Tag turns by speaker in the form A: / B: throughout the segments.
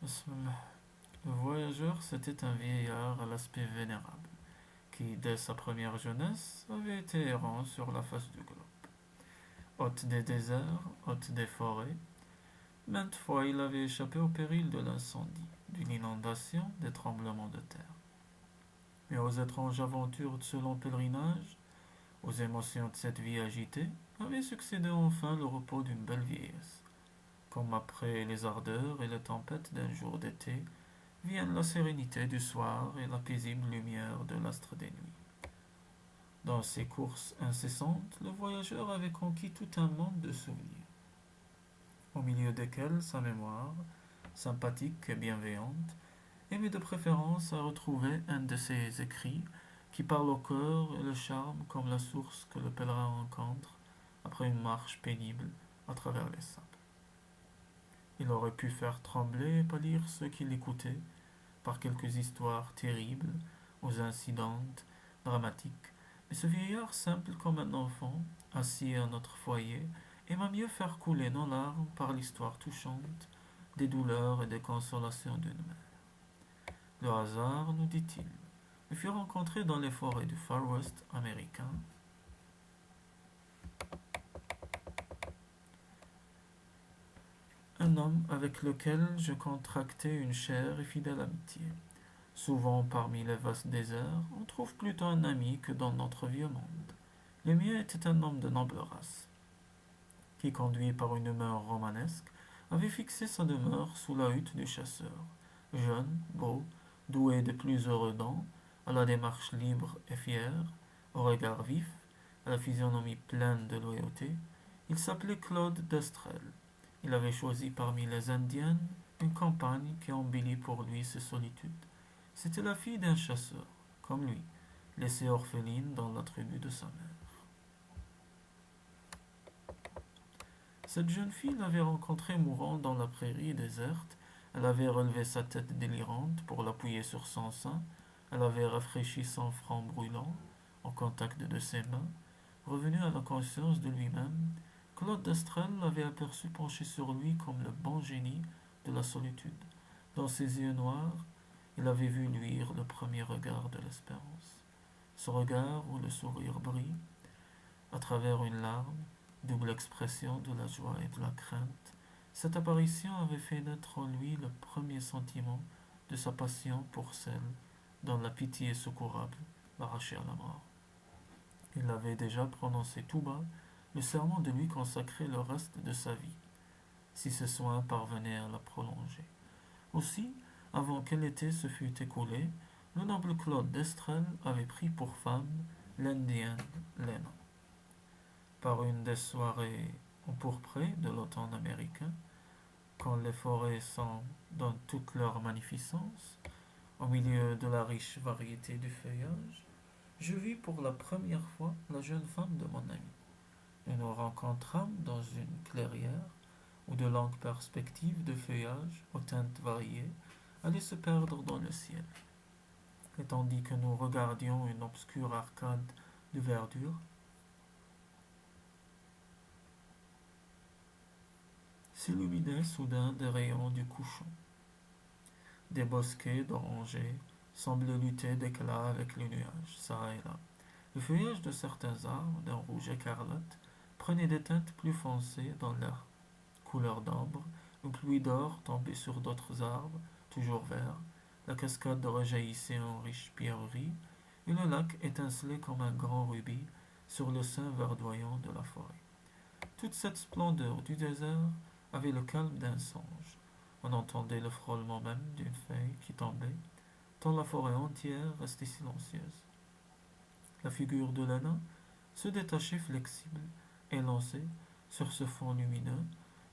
A: Bismillah. Le voyageur, c'était un vieillard à l'aspect vénérable, qui, dès sa première jeunesse, avait été errant sur la face du globe. Hôte des déserts, hôte des forêts, maintes fois il avait échappé au péril de l'incendie, d'une inondation, des tremblements de terre. Mais aux étranges aventures de ce long pèlerinage, aux émotions de cette vie agitée, avait succédé enfin le repos d'une belle vieillesse. Comme après les ardeurs et les tempêtes d'un jour d'été, viennent la sérénité du soir et la paisible lumière de l'astre des nuits. Dans ces courses incessantes, le voyageur avait conquis tout un monde de souvenirs, au milieu desquels sa mémoire, sympathique et bienveillante, aimait de préférence à retrouver un de ces écrits qui parle au cœur et le charme comme la source que le pèlerin rencontre après une marche pénible à travers les sables. Il aurait pu faire trembler et pâlir ceux qui l'écoutaient par quelques histoires terribles aux incidentes dramatiques, mais ce vieillard simple comme un enfant, assis à notre foyer, aima mieux faire couler nos larmes par l'histoire touchante des douleurs et des consolations d'une mère. Le hasard, nous dit-il, me fit rencontrer dans les forêts du Far West américain un homme avec lequel je contractai une chère et fidèle amitié. Souvent, parmi les vastes déserts, on trouve plutôt un ami que dans notre vieux monde. Le mien était un homme de noble race, qui, conduit par une humeur romanesque, avait fixé sa demeure sous la hutte du chasseur. Jeune, beau, doué des plus heureux dons, à la démarche libre et fière, au regard vif, à la physionomie pleine de loyauté, il s'appelait Claude d'Estrelles. Il avait choisi parmi les Indiennes une campagne qui embellit pour lui ses solitudes. C'était la fille d'un chasseur, comme lui, laissée orpheline dans la tribu de sa mère. Cette jeune fille l'avait rencontré mourant dans la prairie déserte. Elle avait relevé sa tête délirante pour l'appuyer sur son sein. Elle avait rafraîchi son front brûlant au contact de ses mains. Revenu à la conscience de lui-même, Claude d'Estrelles l'avait aperçu penché sur lui comme le bon génie de la solitude. Dans ses yeux noirs, il avait vu luire le premier regard de l'espérance. Ce regard où le sourire brille, à travers une larme, double expression de la joie et de la crainte, cette apparition avait fait naître en lui le premier sentiment de sa passion pour celle dont la pitié secourable l'arrachait à la mort. Il avait déjà prononcé tout bas le serment de lui consacrer le reste de sa vie, si ses soins parvenaient à la prolonger. Aussi, avant que l'été se fût écoulé, le noble Claude d'Estrelles avait pris pour femme l'indienne Lena. Par une des soirées empourprées de l'automne américain, quand les forêts sont dans toute leur magnificence, au milieu de la riche variété du feuillage, je vis pour la première fois la jeune femme de mon ami. Nous nous rencontrâmes dans une clairière où de longues perspectives de feuillage aux teintes variées allaient se perdre dans le ciel. Et tandis que nous regardions une obscure arcade de verdure, s'illuminaient soudain des rayons du couchant. Des bosquets d'orangers semblaient lutter d'éclat avec les nuages, çà et là. Le feuillage de certains arbres, d'un rouge écarlate, prenait des teintes plus foncées dans leur couleur d'ambre. Une pluie d'or tombait sur d'autres arbres, toujours verts. La cascade rejaillissait en riches pierreries, et le lac étincelait comme un grand rubis sur le sein verdoyant de la forêt. Toute cette splendeur du désert avait le calme d'un songe. On entendait le frôlement même d'une feuille qui tombait, tant la forêt entière restait silencieuse. La figure de Lana se détachait flexible, élancée, sur ce fond lumineux.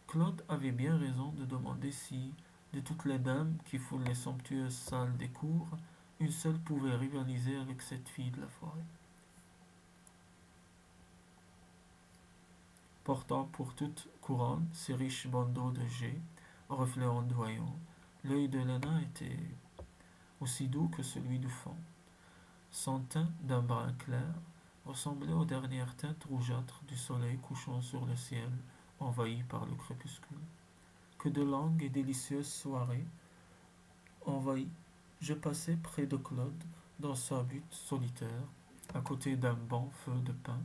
A: Claude avait bien raison de demander si, de toutes les dames qui foulent les somptueuses salles des cours, une seule pouvait rivaliser avec cette fille de la forêt. Portant pour toute couronne ces riches bandeaux de jais, aux reflets ondoyants, l'œil de Lena était aussi doux que celui du fond. Son teint d'un brun clair ressemblait aux dernières teintes rougeâtres du soleil couchant sur le ciel envahi par le crépuscule. Que de longues et délicieuses soirées envahi, je passai près de Claude dans sa butte solitaire, à côté d'un bon feu de pin,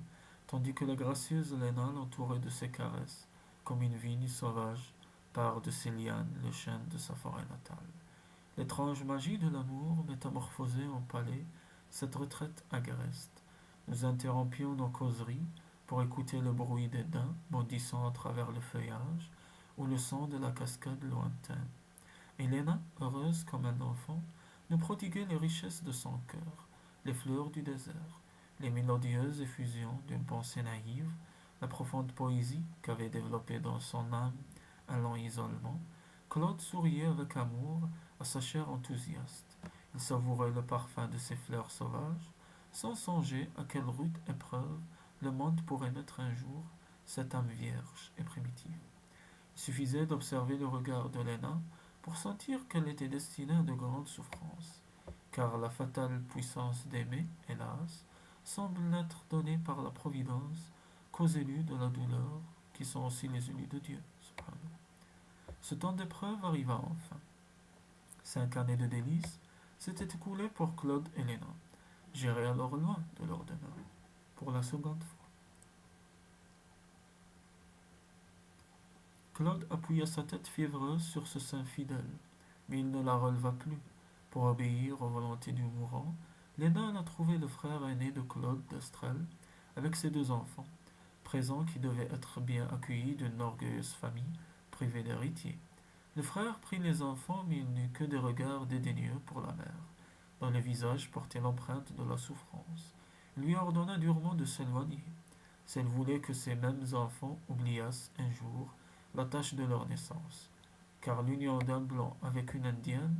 A: tandis que la gracieuse Léna l'entourait de ses caresses, comme une vigne sauvage par de ses lianes le chêne de sa forêt natale. L'étrange magie de l'amour métamorphosait en palais cette retraite agreste. Nous interrompions nos causeries pour écouter le bruit des daims bondissant à travers le feuillage ou le son de la cascade lointaine. Helena, heureuse comme un enfant, nous prodiguait les richesses de son cœur, les fleurs du désert, les mélodieuses effusions d'une pensée naïve, la profonde poésie qu'avait développée dans son âme un long isolement. Claude souriait avec amour à sa chair enthousiaste. Il savourait le parfum de ces fleurs sauvages, sans songer à quelle rude épreuve le monde pourrait mettre un jour cette âme vierge et primitive. Il suffisait d'observer le regard de Léna pour sentir qu'elle était destinée à de grandes souffrances, car la fatale puissance d'aimer, hélas, semble n'être donnée par la Providence qu'aux élus de la douleur, qui sont aussi les élus de Dieu. Ce temps d'épreuve arriva enfin. 5 années de délices s'étaient écoulées pour Claude et Léna. J'irai alors loin de leur demeure, pour la seconde fois. Claude appuya sa tête fiévreuse sur ce sein fidèle, mais il ne la releva plus. Pour obéir aux volontés du mourant, Léna alla trouver le frère aîné de Claude d'Estrelles, avec ses 2 enfants, présent qui devait être bien accueilli d'une orgueilleuse famille privée d'héritier. Le frère prit les enfants, mais il n'eut que des regards dédaigneux pour la mère, dont le visage portait l'empreinte de la souffrance. Il lui ordonna durement de s'éloigner, si elle voulait que ces mêmes enfants oubliassent un jour la tâche de leur naissance, car l'union d'un blanc avec une indienne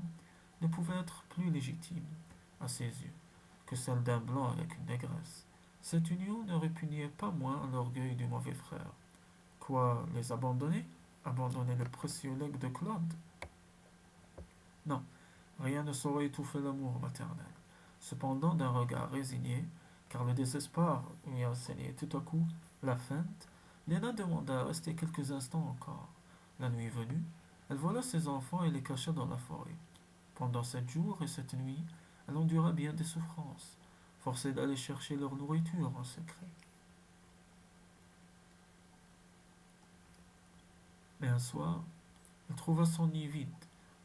A: ne pouvait être plus légitime, à ses yeux, que celle d'un blanc avec une négresse. Cette union ne répugnait pas moins à l'orgueil du mauvais frère. Quoi, les abandonner? Abandonner le précieux legs de Claude? Non, rien ne saurait étouffer l'amour maternel. Cependant, d'un regard résigné, car le désespoir lui enseignait tout à coup la feinte, Léna demanda à rester quelques instants encore. La nuit venue, elle vola ses enfants et les cacha dans la forêt. Pendant 7 jours et 7 nuits, elle endura bien des souffrances, forcée d'aller chercher leur nourriture en secret. Mais un soir, elle trouva son nid vide.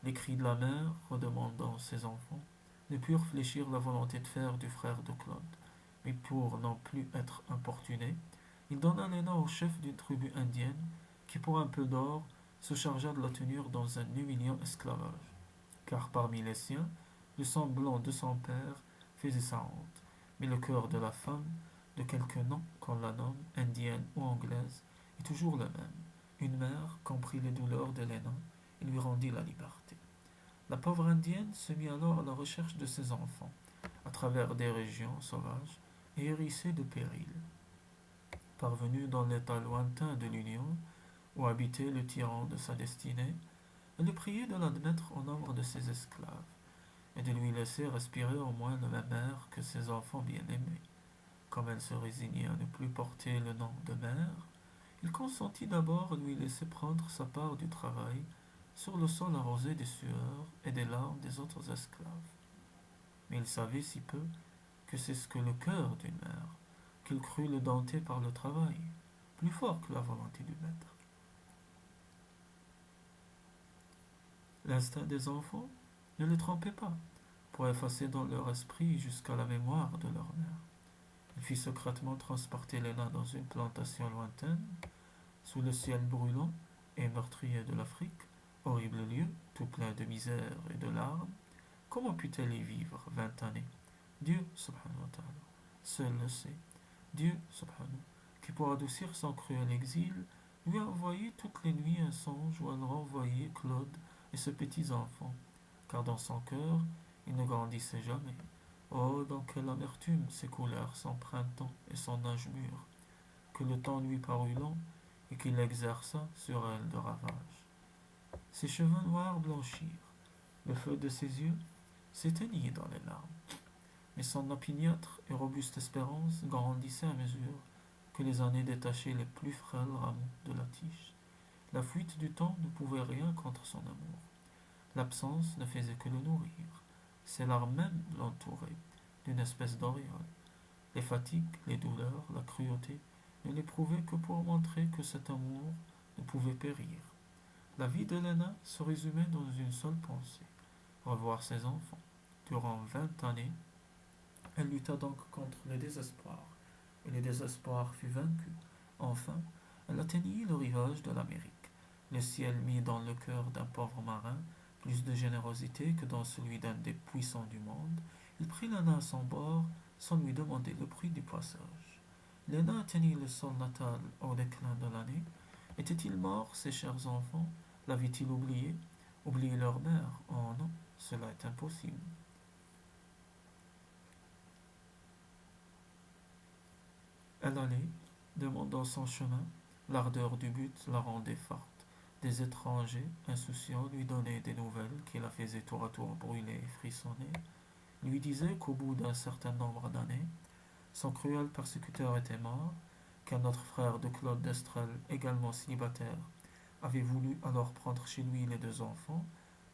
A: Les cris de la mère, redemandant ses enfants, ne purent fléchir la volonté de faire du frère de Claude. Mais pour n'en plus être importuné, il donna Léna au chef d'une tribu indienne qui, pour un peu d'or, se chargea de la tenir dans un humiliant esclavage. Car parmi les siens, le sang blanc de son père faisait sa honte, mais le cœur de la femme, de quelque nom qu'on la nomme, indienne ou anglaise, est toujours le même. Une mère comprit les douleurs de Léna et lui rendit la liberté. La pauvre indienne se mit alors à la recherche de ses enfants, à travers des régions sauvages et hérissées de périls. Parvenue dans l'état lointain de l'Union, où habitait le tyran de sa destinée, elle le priait de l'admettre au nombre de ses esclaves, et de lui laisser respirer au moins le même air que ses enfants bien-aimés. Comme elle se résignait à ne plus porter le nom de mère, il consentit d'abord à lui laisser prendre sa part du travail sur le sol arrosé des sueurs et des larmes des autres esclaves. Mais il savait si peu que c'est ce que le cœur d'une mère, qu'il crut le dompter par le travail, plus fort que la volonté du maître. L'instinct des enfants ne les trompait pas, pour effacer dans leur esprit jusqu'à la mémoire de leur mère. Il fit secrètement transporter Léna dans une plantation lointaine, sous le ciel brûlant et meurtrier de l'Afrique, horrible lieu, tout plein de misère et de larmes. Comment put-elle y vivre 20 années? Dieu, subhanahu wa ta'ala, seul le sait. Dieu, subhanahu, qui pour adoucir son cruel exil, lui a envoyé toutes les nuits un songe où elle renvoyait Claude et ses petits-enfants, car dans son cœur, il ne grandissait jamais. Oh, dans quelle amertume s'écoulèrent son printemps et son âge mûr, que le temps lui parut long et qu'il exerça sur elle de ravages. Ses cheveux noirs blanchirent, le feu de ses yeux s'éteignit dans les larmes, mais son opiniâtre et robuste espérance grandissait à mesure que les années détachaient les plus frêles rameaux de la tige. La fuite du temps ne pouvait rien contre son amour. L'absence ne faisait que le nourrir. Ses larmes même l'entouraient d'une espèce d'auréole. Les fatigues, les douleurs, la cruauté ne l'éprouvaient que pour montrer que cet amour ne pouvait périr. La vie de Lena se résumait dans une seule pensée, revoir ses enfants. Durant 20 années, elle lutta donc contre le désespoir, et le désespoir fut vaincu. Enfin, elle atteignit le rivage de l'Amérique. Le ciel mit dans le cœur d'un pauvre marin plus de générosité que dans celui d'un des puissants du monde. Il prit Lena à son bord sans lui demander le prix du passage. Lena atteignit le sol natal au déclin de l'année. Étaient-ils morts, ces chers enfants? L'avaient-ils oublié? Oublié leur mère? Oh non, cela est impossible. Elle allait, demandant son chemin. L'ardeur du but la rendait forte. Des étrangers, insouciants, lui donnaient des nouvelles qui la faisaient tour à tour brûler et frissonner, lui disaient qu'au bout d'un certain nombre d'années, son cruel persécuteur était mort, qu'un autre frère de Claude d'Estrelles, également célibataire, avait voulu alors prendre chez lui les deux enfants,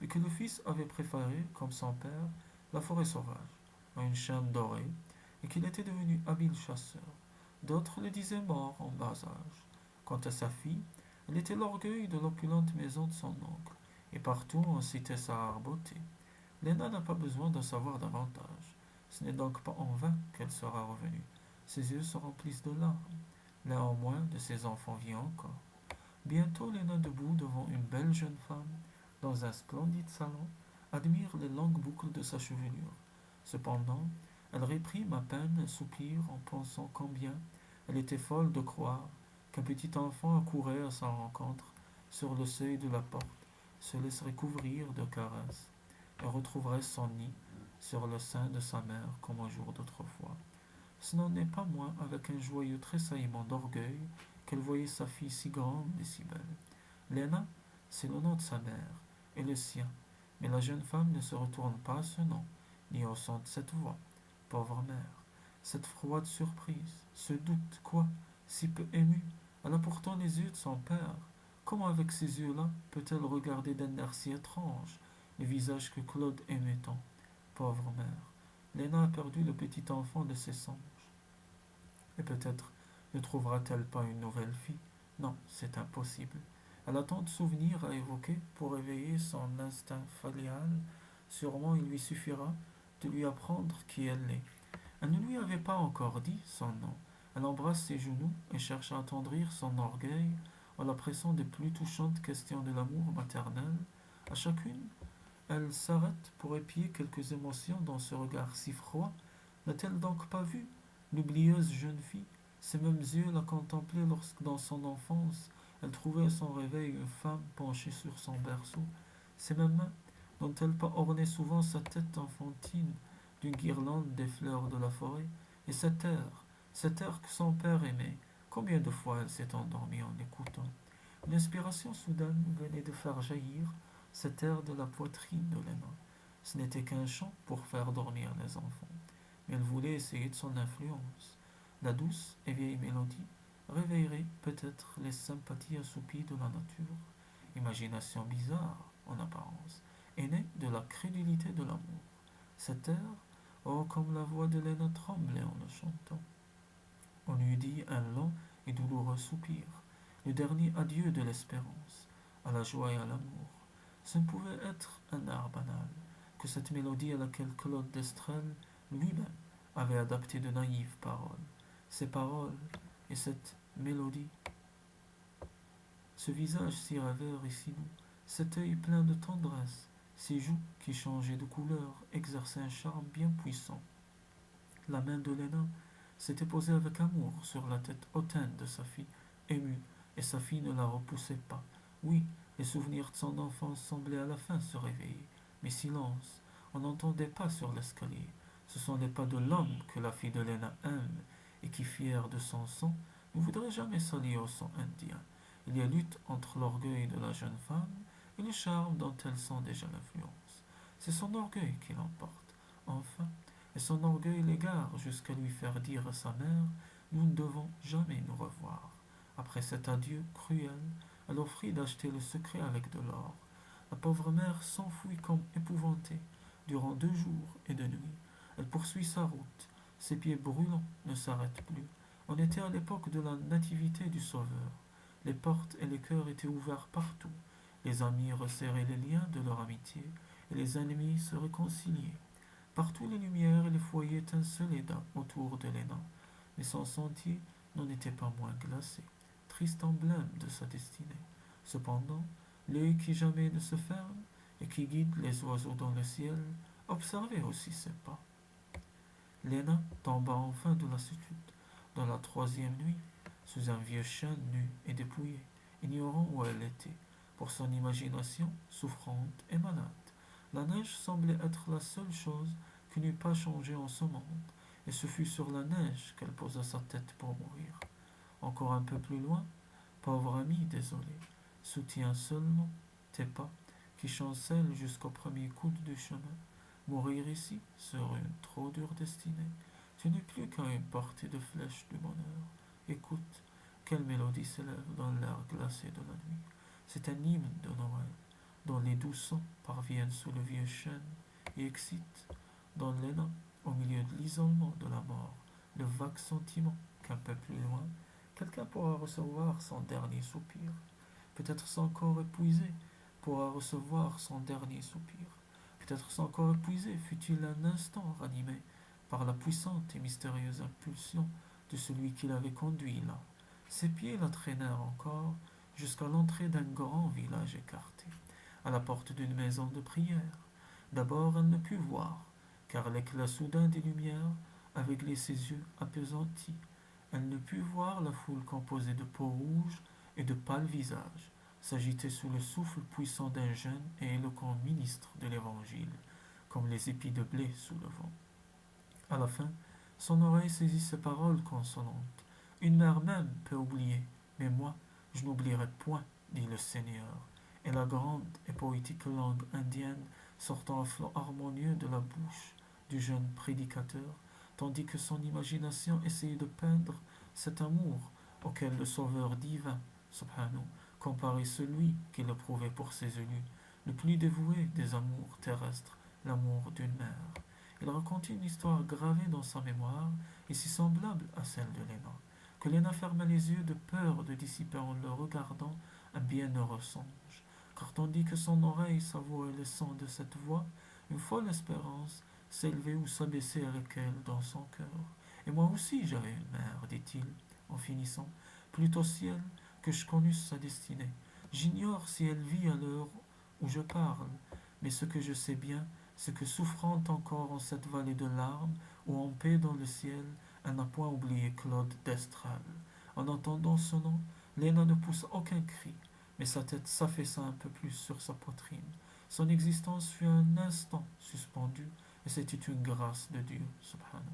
A: mais que le fils avait préféré, comme son père, la forêt sauvage, à une chaîne dorée, et qu'il était devenu habile chasseur. D'autres le disaient mort en bas âge. Quant à sa fille, elle était l'orgueil de l'opulente maison de son oncle, et partout on citait sa rare beauté. Léna n'a pas besoin d'en savoir davantage. Ce n'est donc pas en vain qu'elle sera revenue. Ses yeux se remplissent de larmes. L'un en moins de ses enfants vit encore. Bientôt Léna, debout devant une belle jeune femme, dans un splendide salon, admire les longues boucles de sa chevelure. Cependant, elle réprime à peine un soupir en pensant combien elle était folle de croire qu'un petit enfant accourait à sa rencontre sur le seuil de la porte, se laisserait couvrir de caresses et retrouverait son nid sur le sein de sa mère comme au jour d'autrefois. Ce n'en est pas moins avec un joyeux tressaillement d'orgueil qu'elle voyait sa fille si grande et si belle. Léna, c'est le nom de sa mère, et le sien, mais la jeune femme ne se retourne pas à ce nom, ni au son de cette voix. Pauvre mère, cette froide surprise, ce doute, quoi, si peu ému. Elle a pourtant les yeux de son père. Comment avec ces yeux-là peut-elle regarder d'un air si étrange le visage que Claude aimait tant? Pauvre mère, Léna a perdu le petit enfant de ses songes. Et peut-être ne trouvera-t-elle pas une nouvelle fille? Non, c'est impossible. Elle a tant de souvenirs à évoquer pour éveiller son instinct familial. Sûrement il lui suffira de lui apprendre qui elle est. Elle ne lui avait pas encore dit son nom. Elle embrasse ses genoux et cherche à attendrir son orgueil en la pressant des plus touchantes questions de l'amour maternel. À chacune, elle s'arrête pour épier quelques émotions dans ce regard si froid. N'a-t-elle donc pas vu l'oublieuse jeune fille? Ces mêmes yeux la contemplaient lorsque, dans son enfance, elle trouvait à son réveil une femme penchée sur son berceau. Ces mêmes mains, n'ont-elles pas orné souvent sa tête enfantine d'une guirlande des fleurs de la forêt? Et cet air que son père aimait, combien de fois elle s'est endormie en écoutant? Une inspiration soudaine venait de faire jaillir cet air de la poitrine de Léna. Ce n'était qu'un chant pour faire dormir les enfants, mais elle voulait essayer de son influence. La douce et vieille mélodie réveillerait peut-être les sympathies assoupies de la nature. Imagination bizarre, en apparence, est née de la crédulité de l'amour. Cet air, oh, comme la voix de Léna tremblait en le chantant. On eût dit un long et douloureux soupir, le dernier adieu de l'espérance, à la joie et à l'amour. Ce ne pouvait être un air banal, que cette mélodie à laquelle Claude d'Estrelles lui-même avait adapté de naïves paroles. Ces paroles et cette mélodie, ce visage si rêveur et si doux, cet œil plein de tendresse, ces joues qui changeaient de couleur exerçaient un charme bien puissant. La main de Léna s'était posée avec amour sur la tête hautaine de sa fille, émue, et sa fille ne la repoussait pas. Oui, les souvenirs de son enfance semblaient à la fin se réveiller, mais silence, on n'entendait pas sur l'escalier. Ce sont les pas de l'homme que la fille de Léna aime, et qui, fière de son sang, ne voudrait jamais s'allier au sang indien. Il y a lutte entre l'orgueil de la jeune femme et le charme dont elle sent déjà l'influence. C'est son orgueil qui l'emporte. Enfin, et son orgueil l'égare jusqu'à lui faire dire à sa mère: nous ne devons jamais nous revoir. Après cet adieu cruel, elle offrit d'acheter le secret avec de l'or. La pauvre mère s'enfuit comme épouvantée durant 2 jours et 2 nuits. Elle poursuit sa route. Ses pieds brûlants ne s'arrêtent plus. On était à l'époque de la nativité du Sauveur. Les portes et les cœurs étaient ouverts partout. Les amis resserraient les liens de leur amitié et les ennemis se réconciliaient. Partout les lumières et les foyers étincelaient autour de Léna, mais son sentier n'en était pas moins glacé, triste emblème de sa destinée. Cependant, l'œil qui jamais ne se ferme et qui guide les oiseaux dans le ciel observait aussi ses pas. Léna tomba enfin de lassitude, dans la troisième nuit, sous un vieux chêne nu et dépouillé, ignorant où elle était, pour son imagination souffrante et malade. La neige semblait être la seule chose qui n'eût pas changé en ce monde, et ce fut sur la neige qu'elle posa sa tête pour mourir. Encore un peu plus loin, pauvre ami désolé, soutiens seulement tes pas qui chancellent jusqu'au premier coude du chemin. Mourir ici serait une trop dure destinée. Tu n'es plus qu'à une portée de flèche du bonheur. Écoute, quelle mélodie s'élève dans l'air glacé de la nuit. C'est un hymne de Noël, dont les doux sons parviennent sous le vieux chêne et excitent, dans l'élan, au milieu de l'isolement de la mort, le vague sentiment qu'un peu plus loin, quelqu'un pourra recevoir son dernier soupir. Peut-être son corps épuisé pourra recevoir son dernier soupir. Peut-être son corps épuisé fut-il un instant ranimé par la puissante et mystérieuse impulsion de celui qui l'avait conduit là. Ses pieds la traînèrent encore jusqu'à l'entrée d'un grand village écarté, à la porte d'une maison de prière. D'abord elle ne put voir, car l'éclat soudain des lumières avait glacé ses yeux appesantis. Elle ne put voir la foule composée de peaux rouges et de pâles visages s'agiter sous le souffle puissant d'un jeune et éloquent ministre de l'Évangile, comme les épis de blé sous le vent. À la fin, son oreille saisit ces paroles consolantes. Une mère même peut oublier, mais moi, je n'oublierai point, dit le Seigneur. Et la grande et poétique langue indienne sortant à flot harmonieux de la bouche du jeune prédicateur, tandis que son imagination essayait de peindre cet amour auquel le Sauveur divin, subhanahu, comparait celui qu'il éprouvait pour ses élus, le plus dévoué des amours terrestres, l'amour d'une mère. Il racontait une histoire gravée dans sa mémoire et si semblable à celle de Léna, que Léna ferma les yeux de peur de dissiper en le regardant un bienheureux songe, car tandis que son oreille savourait le son de cette voix, une folle espérance s'élevait ou s'abaissait avec elle dans son cœur. Et moi aussi j'avais une mère, dit-il, en finissant, plutôt ciel que je connusse sa destinée. J'ignore si elle vit à l'heure où je parle, mais ce que je sais bien, c'est que souffrant encore en cette vallée de larmes, ou en paix dans le ciel, elle n'a point oublié Claude d'Estrade. En entendant ce nom, Léna ne poussa aucun cri, mais sa tête s'affaissa un peu plus sur sa poitrine. Son existence fut un instant suspendue, et c'était une grâce de Dieu, subhanahu,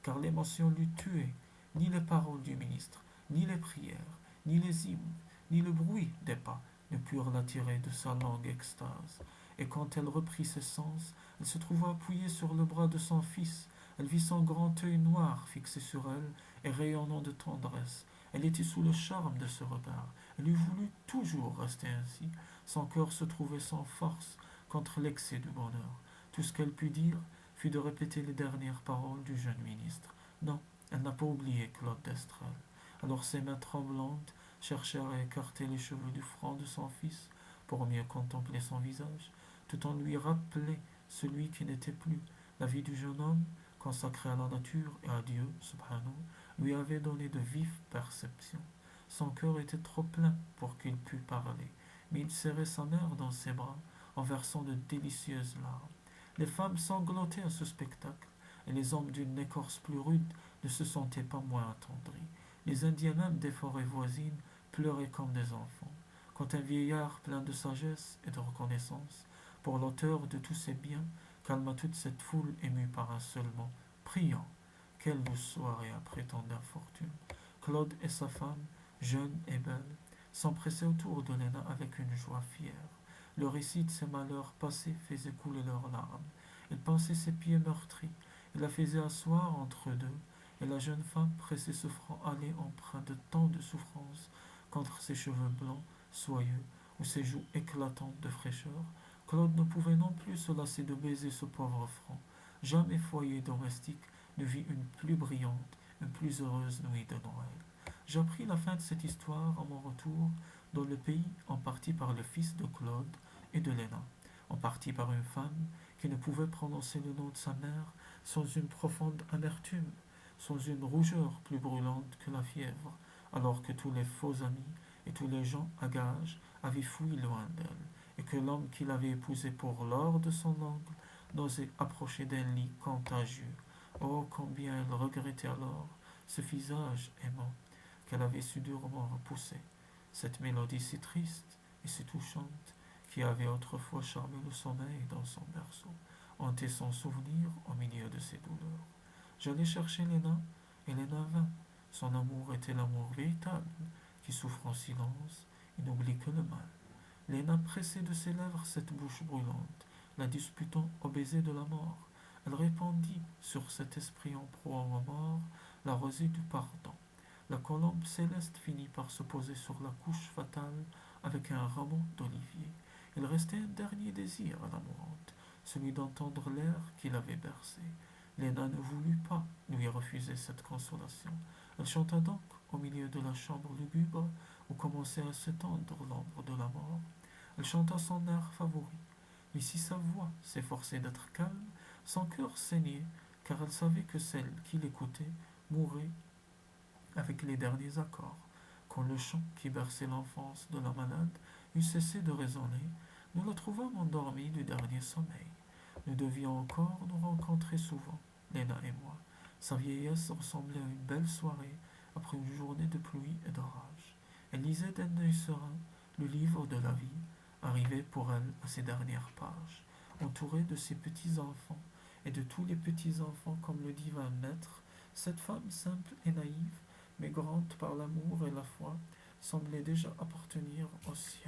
A: car l'émotion l'eût tuée. Ni les paroles du ministre, ni les prières, ni les hymnes, ni le bruit des pas ne purent l'attirer de sa longue extase. Et quand elle reprit ses sens, elle se trouva appuyée sur le bras de son fils. Elle vit son grand œil noir fixé sur elle et rayonnant de tendresse. Elle était sous le charme de ce regard. Elle eût voulu toujours rester ainsi. Son cœur se trouvait sans force contre l'excès du bonheur. Tout ce qu'elle put dire fut de répéter les dernières paroles du jeune ministre. Non, elle n'a pas oublié Claude d'Estrade. Alors ses mains tremblantes cherchèrent à écarter les cheveux du front de son fils pour mieux contempler son visage, tout en lui rappelant celui qui n'était plus. La vie du jeune homme, consacré à la nature et à Dieu, subhanahu, lui avait donné de vives perceptions. Son cœur était trop plein pour qu'il pût parler, mais il serrait sa mère dans ses bras en versant de délicieuses larmes. Les femmes sanglotaient à ce spectacle, et les hommes d'une écorce plus rude ne se sentaient pas moins attendris. Les Indiens même des forêts voisines pleuraient comme des enfants. Quand un vieillard plein de sagesse et de reconnaissance pour l'auteur de tous ses biens calma toute cette foule émue par un seul mot, priant. Quelle douce soirée après tant d'infortune. Claude et sa femme, jeune et belle, s'empressaient autour de Léna avec une joie fière. Le récit de ses malheurs passés faisait couler leurs larmes. Il pensait ses pieds meurtris. Il la faisait asseoir entre eux deux, et la jeune femme pressait ce front hâlé empreint de tant de souffrance contre ses cheveux blancs, soyeux, ou ses joues éclatantes de fraîcheur, Claude ne pouvait non plus se lasser de baiser ce pauvre front. Jamais foyer domestique ne vit une plus brillante, une plus heureuse nuit de Noël. J'appris la fin de cette histoire à mon retour dans le pays, en partie par le fils de Claude et de Léna, en partie par une femme qui ne pouvait prononcer le nom de sa mère sans une profonde amertume, sans une rougeur plus brûlante que la fièvre, alors que tous les faux amis et tous les gens à gages avaient fui loin d'elle, et que l'homme qui l'avait épousée pour l'or de son ongle n'osait approcher d'un lit contagieux. Oh, combien elle regrettait alors ce visage aimant qu'elle avait si durement repoussé, cette mélodie si triste et si touchante qui avait autrefois charmé le sommeil dans son berceau, hanté son souvenir au milieu de ses douleurs. J'allais chercher Léna, et Léna vint. Son amour était l'amour véritable, qui souffre en silence et n'oublie que le mal. Léna pressait de ses lèvres cette bouche brûlante, la disputant au baiser de la mort. Elle répandit sur cet esprit en proie à mort la rosée du pardon. La colombe céleste finit par se poser sur la couche fatale avec un rameau d'olivier. Il restait un dernier désir à la mourante, celui d'entendre l'air qui l'avait bercé. Léna ne voulut pas lui refuser cette consolation. Elle chanta donc au milieu de la chambre lugubre où commençait à s'étendre l'ombre de la mort. Elle chanta son air favori. Mais si sa voix s'efforçait d'être calme, son cœur saignait, car elle savait que celle qui l'écoutait mourrait avec les derniers accords. Quand le chant qui berçait l'enfance de la malade eut cessé de résonner, nous la trouvâmes endormie du dernier sommeil. Nous devions encore nous rencontrer souvent, Léna et moi. Sa vieillesse ressemblait à une belle soirée après une journée de pluie et d'orage. Elle lisait d'un œil serein le livre de la vie, arrivé pour elle à ses dernières pages, entourée de ses petits-enfants et de tous les petits-enfants comme le divin maître. Cette femme simple et naïve, mais grande par l'amour et la foi, semblait déjà appartenir au ciel.